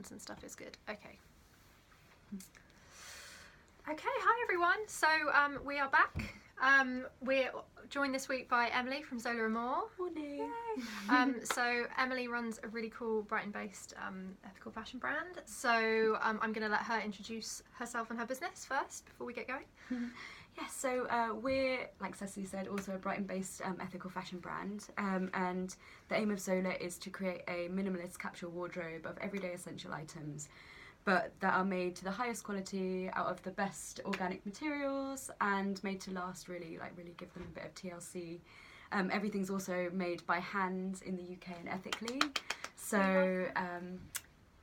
patterns and stuff is good. Okay, hi everyone. So we are back. We're joined this week by Emily from Zola and More. Morning. So Emily runs a really cool Brighton-based ethical fashion brand. So I'm going to let her introduce herself and her business first before we get going. Yes, so we're, like Cecily said, also a Brighton-based ethical fashion brand, and the aim of Zola is to create a minimalist capsule wardrobe of everyday essential items, but that are made to the highest quality out of the best organic materials and made to last, really give them a bit of TLC. Everything's also made by hand in the UK and ethically. So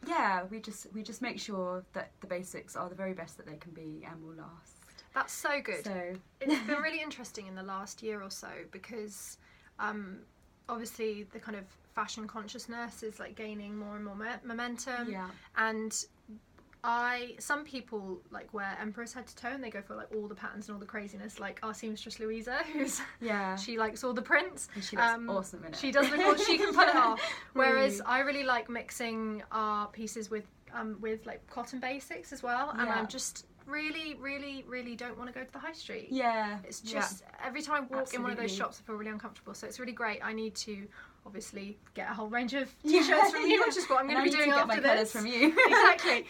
yeah, we just make sure that the basics are the very best that they can be and will last. That's so good. So it's been really interesting in the last year or so because obviously the kind of fashion consciousness is like gaining more and more momentum. Yeah. And some people like wear empress head to toe and they go for like all the patterns and all the craziness, like our seamstress Louisa, who's she likes all the prints and she looks awesome in it. She does look awesome. She can pull it off, whereas I really like mixing our pieces with like cotton basics as well, and I'm just really don't want to go to the high street. It's just every time I walk in one of those shops I feel really uncomfortable, so it's really great. I need to obviously get a whole range of t-shirts from you, which is what I'm going to be doing after this. Colours from you. Exactly.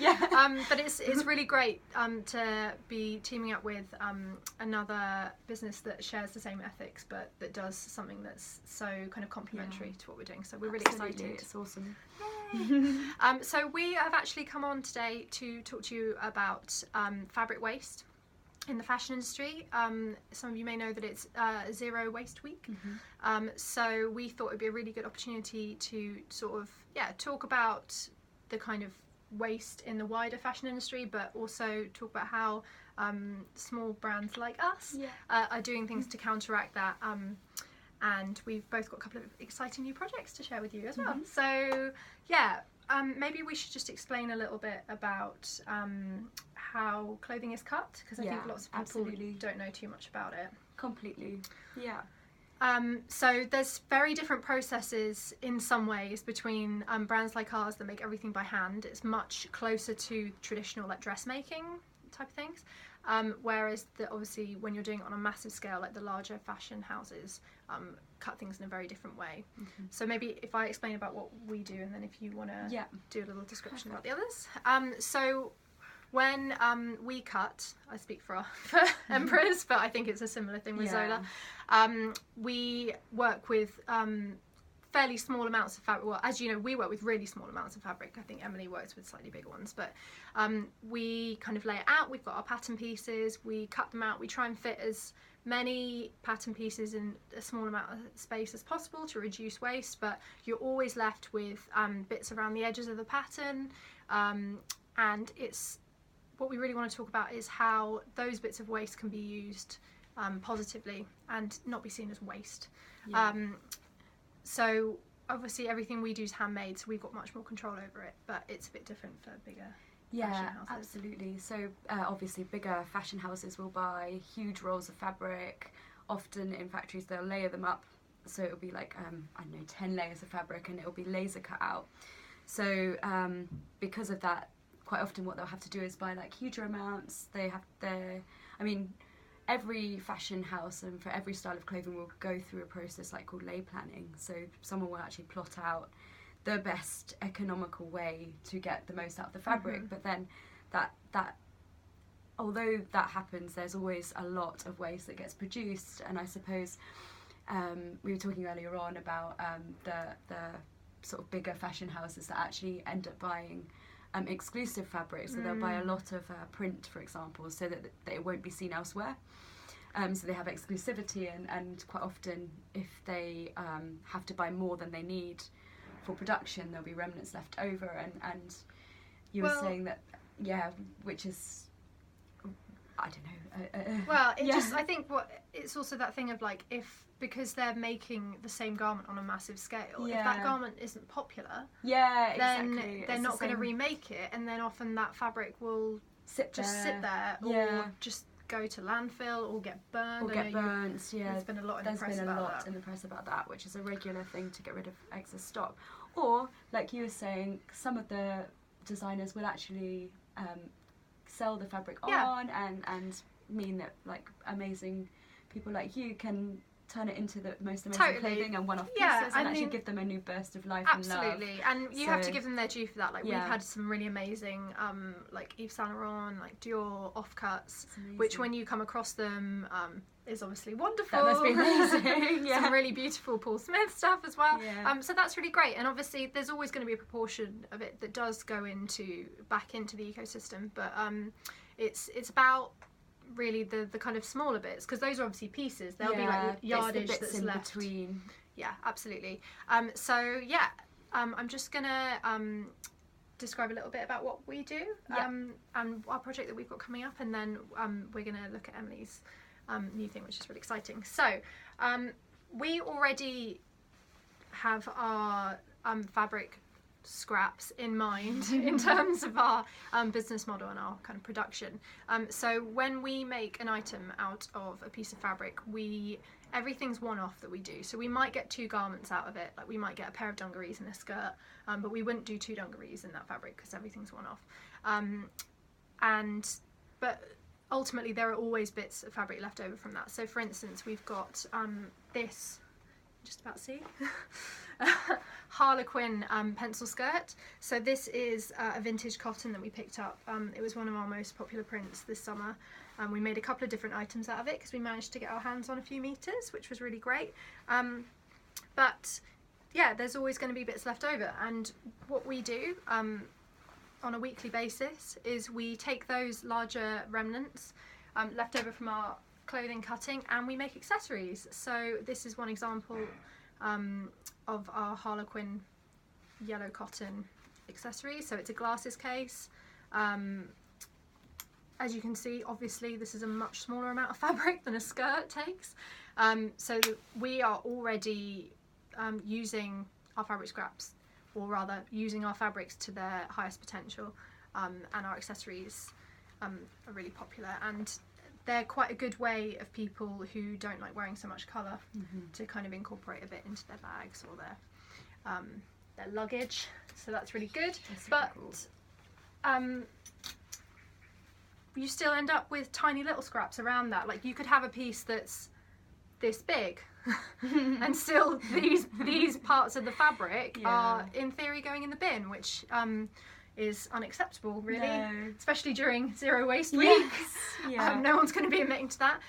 But it's really great to be teaming up with another business that shares the same ethics but that does something that's so kind of complementary to what we're doing, so we're really excited. It's awesome. So we have actually come on today to talk to you about fabric waste in the fashion industry. Some of you may know that it's Zero Waste Week. So we thought it'd be a really good opportunity to sort of talk about the kind of waste in the wider fashion industry, but also talk about how small brands like us are doing things to counteract that. And we've both got a couple of exciting new projects to share with you as well. So maybe we should just explain a little bit about how clothing is cut, because I think lots of people don't know too much about it. Completely. So there's very different processes in some ways between brands like ours that make everything by hand. It's much closer to traditional like dressmaking type of things. Whereas obviously when you're doing it on a massive scale, like the larger fashion houses cut things in a very different way. So maybe if I explain about what we do, and then if you want to do a little description about the others. So when we cut, I speak for Emperors, but I think it's a similar thing with Zola. We work with fairly small amounts of fabric. Well, as you know, we work with really small amounts of fabric. I think Emily works with slightly bigger ones, but we kind of lay it out. We've got our pattern pieces, we cut them out, we try and fit as many pattern pieces in a small amount of space as possible to reduce waste, but you're always left with bits around the edges of the pattern, and it's what we really want to talk about is how those bits of waste can be used positively and not be seen as waste. So obviously everything we do is handmade, so we've got much more control over it, but it's a bit different for bigger fashion houses. Absolutely. So obviously bigger fashion houses will buy huge rolls of fabric. Often in factories they'll layer them up, so it'll be like 10 layers of fabric, and it'll be laser cut out. So because of that, quite often what they'll have to do is buy like huger amounts. Every fashion house and for every style of clothing will go through a process like called lay planning. So someone will actually plot out the best economical way to get the most out of the fabric. But then that although that happens, there's always a lot of waste that gets produced. And I suppose we were talking earlier on about the sort of bigger fashion houses that actually end up buying exclusive fabrics, so they'll buy a lot of print, for example, so that it won't be seen elsewhere. So they have exclusivity, and quite often if they have to buy more than they need for production, there'll be remnants left over, and you were saying that, which is, I don't know. I think it's also that thing of like, because they're making the same garment on a massive scale, if that garment isn't popular, then they're not going to remake it, and then often that fabric will sit there or just go to landfill or get burned. There's been a lot in the press about that, which is a regular thing to get rid of excess stock. Or, like you were saying, some of the designers will actually sell the fabric Yeah. on and mean that like amazing people like you can turn it into the most amazing Totally. clothing and one-off Yeah, pieces I and actually mean, give them a new burst of life absolutely, and you have to So- give them their due for that. Like Yeah. we've had some really amazing, like Yves Saint Laurent, like Dior offcuts, It's amazing. which when you come across them, is obviously wonderful. That must be amazing. Yeah. Some really beautiful Paul Smith stuff as well. Yeah. So that's really great, and obviously there's always going to be a proportion of it that does go back into the ecosystem, but it's about really the kind of smaller bits, because those are obviously pieces. There'll be like yardage it's the bits that's in left between. Yeah, absolutely. I'm just gonna describe a little bit about what we do, and our project that we've got coming up, and then we're gonna look at Emily's new thing, which is really exciting. So we already have our fabric scraps in mind in terms of our business model and our kind of production. So when we make an item out of a piece of fabric, everything's one-off that we do. So we might get 2 garments out of it, like we might get a pair of dungarees and a skirt, but we wouldn't do 2 dungarees in that fabric because everything's one-off. But ultimately there are always bits of fabric left over from that. So for instance, we've got this, just about see, Harlequin pencil skirt. So this is a vintage cotton that we picked up. It was one of our most popular prints this summer. We made a couple of different items out of it because we managed to get our hands on a few meters, which was really great. But yeah, there's always going to be bits left over, and what we do on a weekly basis is we take those larger remnants left over from our clothing cutting and we make accessories. So this is one example of our Harlequin yellow cotton accessory. So it's a glasses case. As you can see, obviously this is a much smaller amount of fabric than a skirt takes. So we are already using our fabric scraps, or rather using our fabrics to their highest potential, and our accessories are really popular, and they're quite a good way of people who don't like wearing so much colour to kind of incorporate a bit into their bags or their luggage. So that's really good. That's but really cool. You still end up with tiny little scraps around that. Like you could have a piece that's this big and still these parts of the fabric are in theory going in the bin, which is unacceptable, really. No. Especially during Zero Waste Week. Yeah. No one's going to be admitting to that.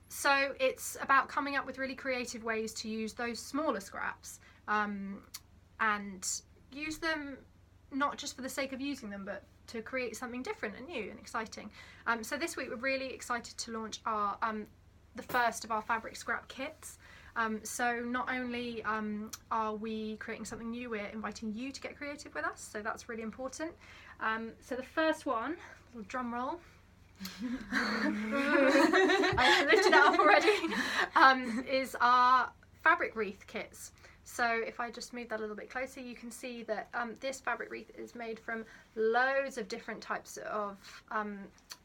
So it's about coming up with really creative ways to use those smaller scraps and use them not just for the sake of using them, but to create something different and new and exciting. So this week we're really excited to launch our the first of our fabric scrap kits. So not only are we creating something new, we're inviting you to get creative with us, so that's really important. So the first one, little drum roll. I lifted that up already. Is our fabric wreath kits. So if I just move that a little bit closer, you can see that this fabric wreath is made from loads of different types of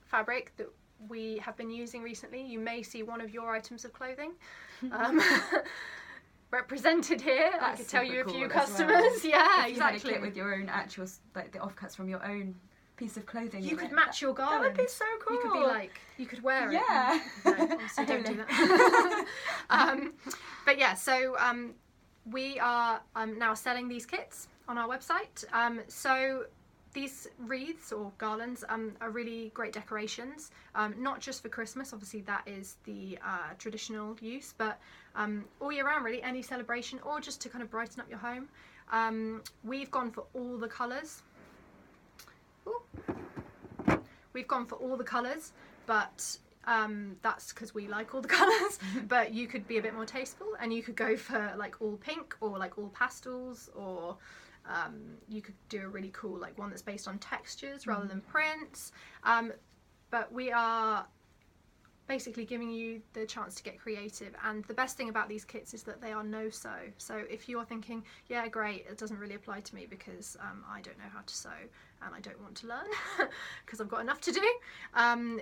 fabric that we have been using recently. You may see one of your items of clothing represented here. I could tell you a few customers. Well. Yeah, if you exactly. Had a kit with your own actual, like the offcuts from your own piece of clothing. You could match your garland. That would be so cool. You could be like, you could wear it. Yeah. No, obviously don't do that. But yeah, so we are now selling these kits on our website. So these wreaths or garlands are really great decorations, not just for Christmas, obviously that is the traditional use, but all year round really, any celebration or just to kind of brighten up your home. We've gone for all the colours. We've gone for all the colours, but that's because we like all the colours. But you could be a bit more tasteful and you could go for like all pink or like all pastels, or you could do a really cool like one that's based on textures rather than prints. But we are basically giving you the chance to get creative, and the best thing about these kits is that they are no-sew. So if you're thinking, yeah great, it doesn't really apply to me because I don't know how to sew and I don't want to learn because I've got enough to do,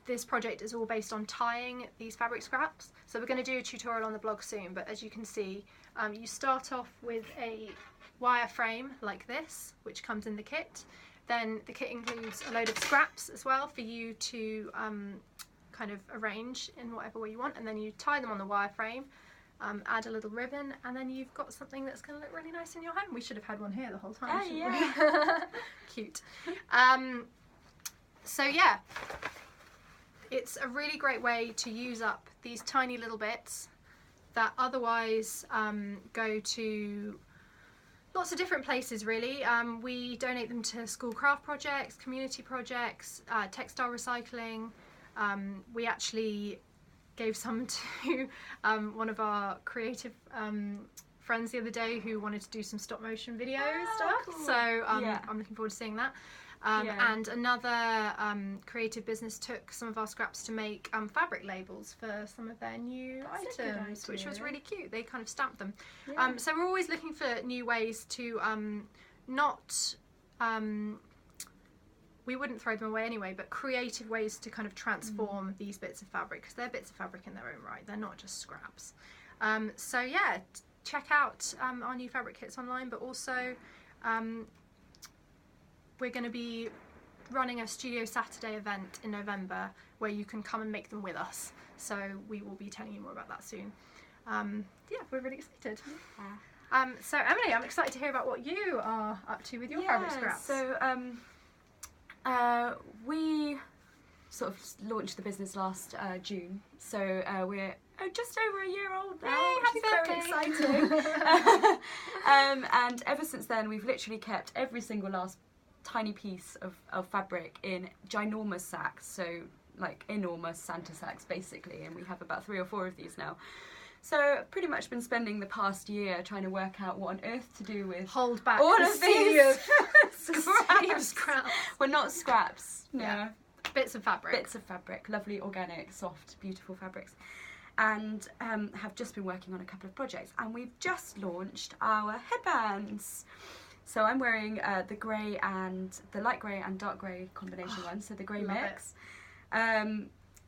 this project is all based on tying these fabric scraps. So we're going to do a tutorial on the blog soon, but as you can see, you start off with a wire frame like this, which comes in the kit. Then the kit includes a load of scraps as well for you to kind of arrange in whatever way you want, and then you tie them on the wireframe, add a little ribbon, and then you've got something that's going to look really nice in your home. We should have had one here the whole time. Oh, yeah. We? Cute. So yeah, it's a really great way to use up these tiny little bits that otherwise go to lots of different places really. We donate them to school craft projects, community projects, textile recycling. We actually gave some to one of our creative friends the other day who wanted to do some stop motion video stuff. Cool. So Yeah. I'm looking forward to seeing that. Yeah. And another creative business took some of our scraps to make fabric labels for some of their new That's a good items, which was idea. really cute. They kind of stamped them. Yeah. So we're always looking for new ways to not we wouldn't throw them away anyway, but creative ways to kind of transform these bits of fabric, because they're bits of fabric in their own right. They're not just scraps. So yeah, check out our new fabric kits online, but also we're going to be running a Studio Saturday event in November where you can come and make them with us. So we will be telling you more about that soon. Yeah, we're really excited. So Emily, I'm excited to hear about what you are up to with your fabric scraps. So we sort of launched the business last June. So we're just over a year old now, Yay, which is happy very birthday. exciting. And ever since then, we've literally kept every single last tiny piece of fabric in ginormous sacks, so like enormous Santa sacks basically, and we have about 3 or 4 of these now. So pretty much been spending the past year trying to work out what on earth to do with Hold back all the of sea these of scraps. Well, not scraps, no. Yeah. Bits of fabric. Bits of fabric, lovely, organic, soft, beautiful fabrics. And have just been working on a couple of projects, and we've just launched our headbands. So I'm wearing the grey and the light grey and dark grey combination one, so the grey love mix.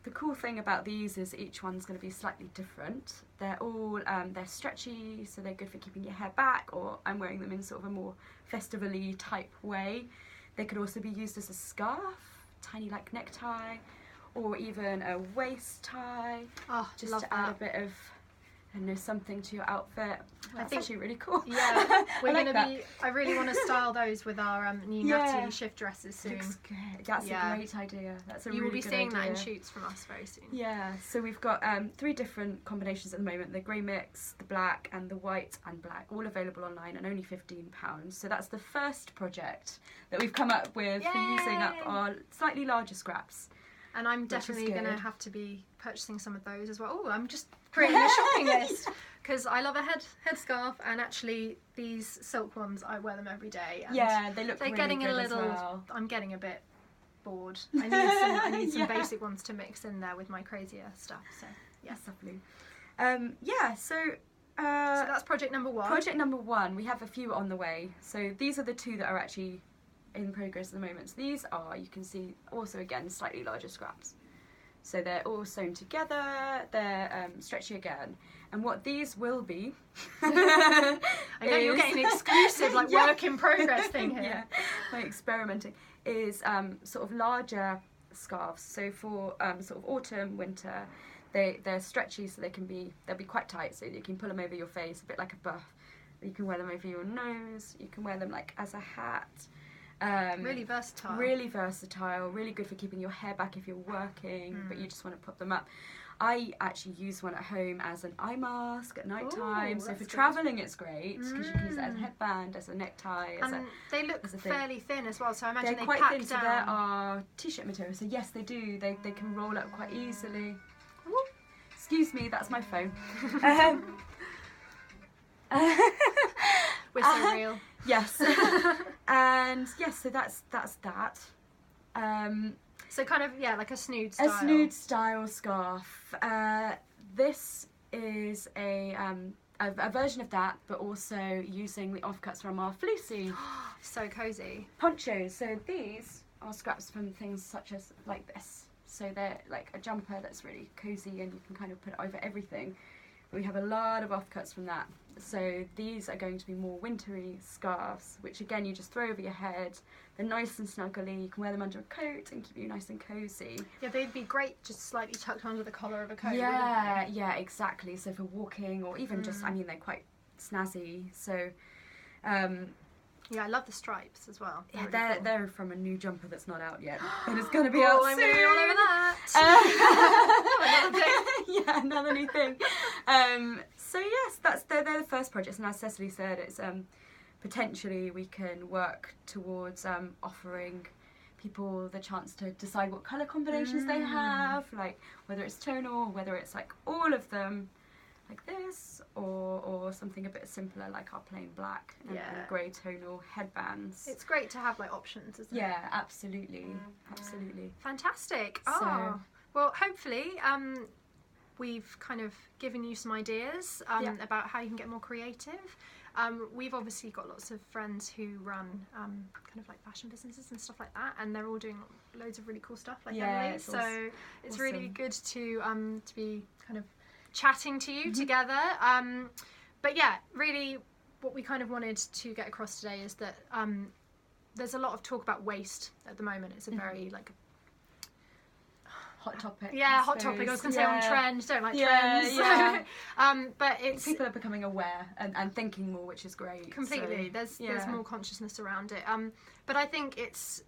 The cool thing about these is each one's going to be slightly different. They're all they're stretchy, so they're good for keeping your hair back, or I'm wearing them in sort of a more festival-y type way. They could also be used as a scarf, tiny like necktie, or even a waist tie, Oh, just love to add a that. bit of, I don't know, something to your outfit. That's think- actually really cool. Yeah, we're I like gonna that. be. I really want to style those with our new Yeah. Natalie shift dresses soon. Looks good. That's Yeah. a great idea. That's a You really will be good seeing that in idea. shoots from us very soon. Yeah, so we've got 3 different combinations at the moment: the grey mix, the black, and the white and black, all available online and only £15. So that's the first project that we've come up with for using up Yay! our slightly larger scraps. And I'm is definitely going to good. have to be purchasing some of those as well. Oh, I'm just creating a shopping list because I love a headscarf, and actually these silk ones, I wear them every day. And Yeah, they look they're really getting good a little. as well. I'm getting a bit bored. I need some Yeah. basic ones to mix in there with my crazier stuff. So yeah. That's lovely. Yeah, so So that's project number 1. project number 1, we have a few on the way. So these are the 2 that are actually in progress at the moment. So these are, you can see, also again slightly larger scraps. So they're all sewn together, they're stretchy again. And what these will be I know you're is- getting an exclusive like Yeah. work in progress thing here. Yeah, like experimenting, is sort of larger scarves. So for sort of autumn, winter, they're stretchy, so they'll be quite tight, so you can pull them over your face, a bit like a buff. You can wear them over your nose, you can wear them like as a hat. Really versatile. Really versatile, really good for keeping your hair back if you're working, but you just want to pop them up. I actually use one at home as an eye mask at night time, Ooh, so that's for good. travelling it's great, because you can use it as a headband, as a necktie, as And they look as a thing. fairly thin as well, so I imagine they're they quite pack thin, so down. there are t-shirt material, so yes they do, they can roll up quite easily. Ooh, excuse me, that's my phone. We're so real. Yes. And yes, so that's that. So kind of, yeah, like a snood style. A snood style scarf. This is a version of that, but also using the offcuts from our fleecy So cozy. ponchos. So these are scraps from things such as like this. So they're like a jumper that's really cozy, and you can kind of put it over everything. We have a lot of offcuts from that. So these are going to be more wintry scarves, which again you just throw over your head. They're nice and snuggly. You can wear them under a coat and keep you nice and cozy. Yeah, they'd be great just slightly tucked under the collar of a coat. Yeah, yeah, exactly. So for walking or even just, I mean, they're quite snazzy. So yeah, I love the stripes as well. yeah, They're really cool. they're from a new jumper that's not out yet, but it's going to be out I'm soon. going to be all over that. Another thing. Yeah, another new thing. So yes, they're the first projects, and as Cecily said, it's potentially we can work towards offering people the chance to decide what colour combinations they have, like whether it's tonal, whether it's like all of them, like this, or something a bit simpler like our plain black and grey tonal headbands. It's great to have like options, isn't it? Yeah, absolutely, absolutely. Fantastic. So- Oh, well, hopefully we've kind of given you some ideas about how you can get more creative. We've obviously got lots of friends who run kind of like fashion businesses and stuff like that, and they're all doing loads of really cool stuff like Emily. So it's really good to be kind of chatting to you together. But yeah, really what we kind of wanted to get across today is that there's a lot of talk about waste at the moment. It's a very like hot topic. Yeah, hot topic. I was going to say on trend. Don't like trends. Yeah. But it's people are becoming aware and thinking more, which is great. Completely. So, there's more consciousness around it. But I think it's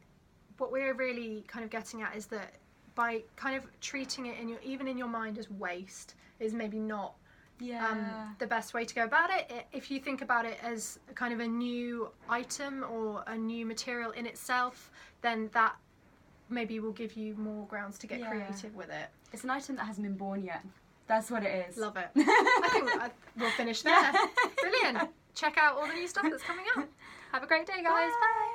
what we're really kind of getting at is that by kind of treating it even in your mind as waste is maybe not the best way to go about it. If you think about it as kind of a new item or a new material in itself, then that maybe will give you more grounds to get creative with it. It's an item that hasn't been born yet. That's what it is. Love it. I think we'll finish there. Brilliant. Check out all the new stuff that's coming out. Have a great day, guys. Bye.